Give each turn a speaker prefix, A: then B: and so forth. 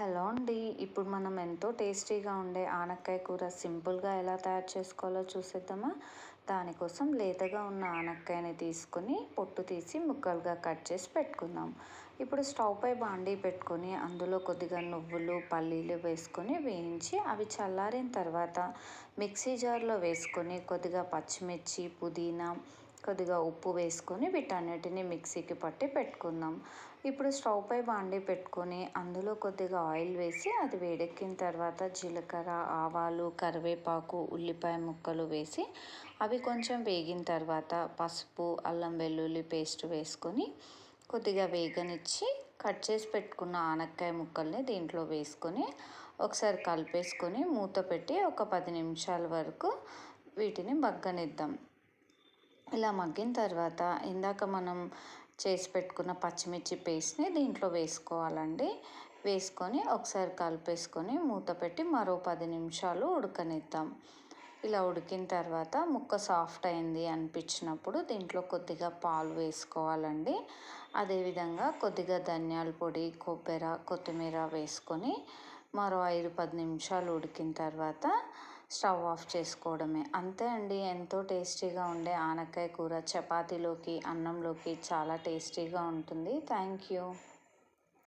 A: Hello అండి. ఇప్పుడు మనం ఎంతో టేస్టీగా ఉండే ఆనక్కాయ కూర సింపుల్గా ఎలా తయారు చేసుకోవాలో చూసేద్దామా. దానికోసం లేతగా ఉన్న ఆనక్కాయని తీసుకొని పొట్టు తీసి ముక్కలుగా కట్ చేసి పెట్టుకుందాం. ఇప్పుడు స్టవ్ పై బాండీ పెట్టుకొని అందులో కొద్దిగా నువ్వులు పల్లీలు వేసుకొని వేయించి అవి చల్లారిన తర్వాత మిక్సీ జార్లో వేసుకొని కొద్దిగా పచ్చిమిర్చి పుదీనా కొద్దిగా ఉప్పు వేసుకొని వీటన్నిటిని మిక్సీకి పట్టి పెట్టుకుందాం. ఇప్పుడు స్టవ్ పై బాండీ పెట్టుకొని అందులో కొద్దిగా ఆయిల్ వేసి అది వేడెక్కిన తర్వాత జీలకర్ర ఆవాలు కరివేపాకు ఉల్లిపాయ ముక్కలు వేసి అవి కొంచెం వేగిన తర్వాత పసుపు అల్లం వెల్లుల్లి పేస్ట్ వేసుకొని కొద్దిగా వేగనిచ్చి కట్ చేసి పెట్టుకున్న ఆనక్కాయ ముక్కల్ని దీంట్లో వేసుకొని ఒకసారి కలిపేసుకొని మూత పెట్టి ఒక 10 నిమిషాల వరకు వీటిని మగ్గనిద్దాం. ఇలా మగ్గిన తర్వాత ఇందాక మనం చేసి పెట్టుకున్న పచ్చిమిర్చి పేస్ట్ని దీంట్లో వేసుకోవాలండి. వేసుకొని ఒకసారి కలిపేసుకొని మూత పెట్టి మరో 10 నిమిషాలు ఉడకనిద్దాం. ఇలా ఉడికిన తర్వాత ముక్క సాఫ్ట్ అయింది అనిపించినప్పుడు దీంట్లో కొద్దిగా పాలు వేసుకోవాలండి. అదేవిధంగా కొద్దిగా ధనియాల పొడి కొత్తిమీర వేసుకొని మరో 5-10 నిమిషాలు ఉడికిన తర్వాత స్టవ్ ఆఫ్ చేసుకోవడమే. అంతే అండి. ఎంతో టేస్టీగా ఉండే ఆనక్కాయ కూర చపాతీలోకి అన్నంలోకి చాలా టేస్టీగా ఉంటుంది. Thank you.